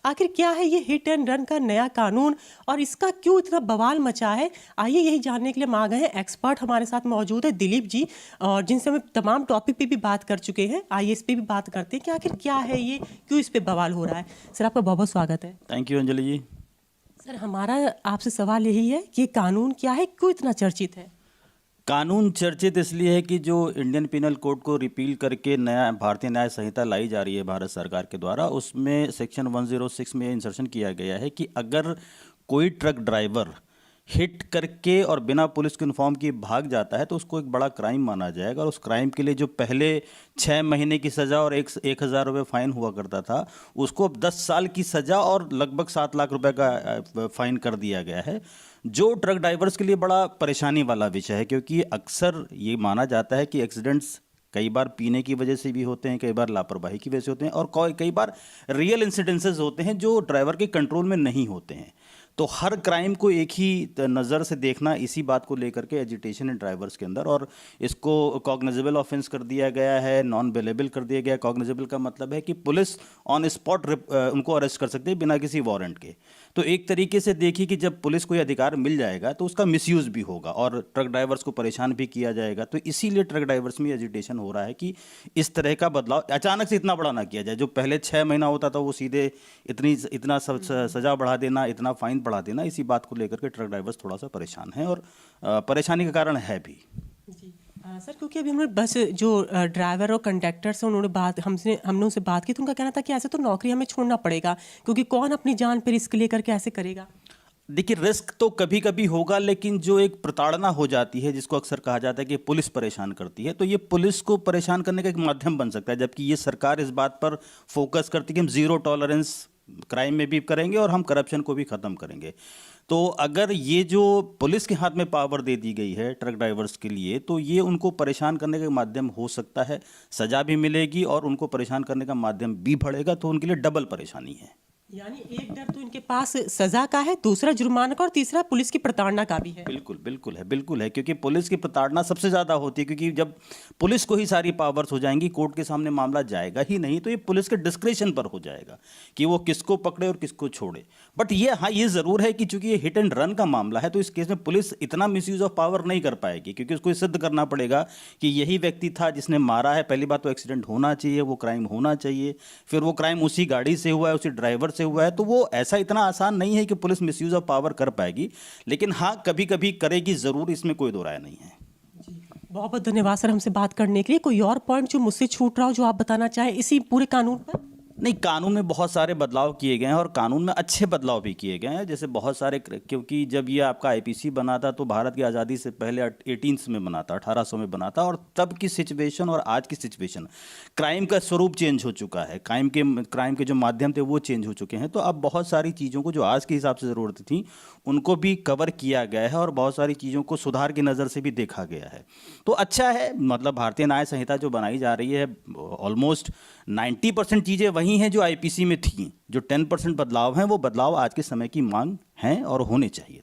आखिर क्या है ये हिट एंड रन का नया कानून और इसका क्यों इतना बवाल मचा है? आइए यही जानने के लिए हम आ गए हैं। एक्सपर्ट हमारे साथ मौजूद है दिलीप जी, और जिनसे हम तमाम टॉपिक पे भी बात कर चुके हैं। आइए इस पे भी बात करते हैं कि आखिर क्या है ये, क्यों इस पे बवाल हो रहा है। सर, आपका बहुत बहुत स्वागत है। Thank you Anjali ji. Sir, हमारा आपसे सवाल यही है कि कानून क्या है, क्यों इतना चर्चित है? कानून चर्चित इसलिए है कि जो इंडियन पिनल कोड को रिपील करके नया भारतीय न्याय संहिता लाई जा रही है भारत सरकार के द्वारा, उसमें सेक्शन 106 में इंसर्शन किया गया है कि अगर कोई ट्रक ड्राइवर हिट करके और बिना पुलिस को इन्फॉर्म किए भाग जाता है तो उसको एक बड़ा क्राइम माना जाएगा, और उस क्राइम के लिए जो पहले 6 महीने की सज़ा और 1,000 रुपये फ़ाइन हुआ करता था, उसको अब 10 साल की सज़ा और लगभग 7 लाख रुपए का फ़ाइन कर दिया गया है, जो ट्रक ड्राइवर्स के लिए बड़ा परेशानी वाला विषय है। क्योंकि अक्सर ये माना जाता है कि एक्सीडेंट्स कई बार पीने की वजह से भी होते हैं, कई बार लापरवाही की वजह से होते हैं, और कई बार रियल इंसिडेंसेस होते हैं जो ड्राइवर के कंट्रोल में नहीं होते हैं। तो हर क्राइम को एक ही नज़र से देखना, इसी बात को लेकर के एजिटेशन है ड्राइवर्स के अंदर, और इसको कॉग्निजेबल ऑफेंस कर दिया गया है, नॉन बेलेबल कर दिया गया। कॉग्निजेबल का मतलब है कि पुलिस ऑन स्पॉट उनको अरेस्ट कर सकती है बिना किसी वारंट के। तो एक तरीके से देखिए कि जब पुलिस को ये अधिकार मिल जाएगा तो उसका मिसयूज़ भी होगा और ट्रक ड्राइवर्स को परेशान भी किया जाएगा। तो इसीलिए ट्रक ड्राइवर्स में एजिटेशन हो रहा है कि इस तरह का बदलाव अचानक से इतना बड़ा ना किया जाए। जो पहले 6 महीना होता था वो सीधे इतना सज़ा बढ़ा देना, इतना फाइन बढ़ा देना, इसी बात को लेकर के ट्रक ड्राइवर्स थोड़ा सा परेशान हैं, और परेशानी का कारण है भी। जी सर, क्योंकि अभी हमने बस जो ड्राइवर और कंडक्टर से हमने उनसे बात की, तो उनका कहना था कि ऐसे तो नौकरी हमें छोड़ना पड़ेगा, क्योंकि कौन अपनी जान पे रिस्क लेकर के ऐसे करेगा। देखिए, रिस्क तो कभी कभी होगा, लेकिन जो एक प्रताड़ना हो जाती है, जिसको अक्सर कहा जाता है कि पुलिस परेशान करती है, तो ये पुलिस को परेशान करने का एक माध्यम बन सकता है। जबकि ये सरकार इस बात पर फोकस करती है कि हम जीरो टॉलरेंस क्राइम में भी करेंगे और हम करप्शन को भी ख़त्म करेंगे। तो अगर ये जो पुलिस के हाथ में पावर दे दी गई है ट्रक ड्राइवर्स के लिए, तो ये उनको परेशान करने का माध्यम हो सकता है। सज़ा भी मिलेगी और उनको परेशान करने का माध्यम भी बढ़ेगा, तो उनके लिए डबल परेशानी है। यानी एक डर तो इनके पास सजा का है, दूसरा जुर्माना का, और तीसरा पुलिस की प्रताड़ना का भी है। बिल्कुल बिल्कुल है, बिल्कुल है, क्योंकि पुलिस की प्रताड़ना सबसे ज़्यादा होती है। क्योंकि जब पुलिस को ही सारी पावर्स हो जाएंगी, कोर्ट के सामने मामला जाएगा ही नहीं, तो ये पुलिस के डिस्क्रिशन पर हो जाएगा कि वो किसको पकड़े और किसको छोड़े। बट ये ज़रूर है कि चूंकि ये हिट एंड रन का मामला है, तो इस केस में पुलिस इतना मिसयूज ऑफ पावर नहीं कर पाएगी, क्योंकि उसको सिद्ध करना पड़ेगा कि यही व्यक्ति था जिसने मारा है। पहली बात तो एक्सीडेंट होना चाहिए, वो क्राइम होना चाहिए, फिर वो क्राइम उसी गाड़ी से हुआ है, उसी ड्राइवर से हुआ है। तो वो ऐसा इतना आसान नहीं है कि पुलिस मिसयूज ऑफ पावर कर पाएगी, लेकिन हाँ, कभी कभी करेगी ज़रूर, इसमें कोई दो राय नहीं है। बहुत बहुत धन्यवाद सर हमसे बात करने के लिए। कोई और पॉइंट जो मुझसे छूट रहा हो, जो आप बताना चाहें इसी पूरे कानून पर? नहीं, कानून में बहुत सारे बदलाव किए गए हैं, और कानून में अच्छे बदलाव भी किए गए हैं। जैसे बहुत सारे, क्योंकि जब ये आपका आईपीसी बना था तो भारत की आज़ादी से पहले 1800 में बना था, 1800 में बना था, और तब की सिचुएशन और आज की सिचुएशन, क्राइम का स्वरूप चेंज हो चुका है, क्राइम के जो माध्यम थे वो चेंज हो चुके हैं। तो अब बहुत सारी चीज़ों को जो आज के हिसाब से ज़रूरत थी उनको भी कवर किया गया है, और बहुत सारी चीज़ों को सुधार की नज़र से भी देखा गया है। तो अच्छा है, मतलब भारतीय न्याय संहिता जो बनाई जा रही है, ऑलमोस्ट 90% चीज़ें वही हैं जो आईपीसी में थी। जो 10% बदलाव हैं, वो बदलाव आज के समय की मांग हैं और होने चाहिए।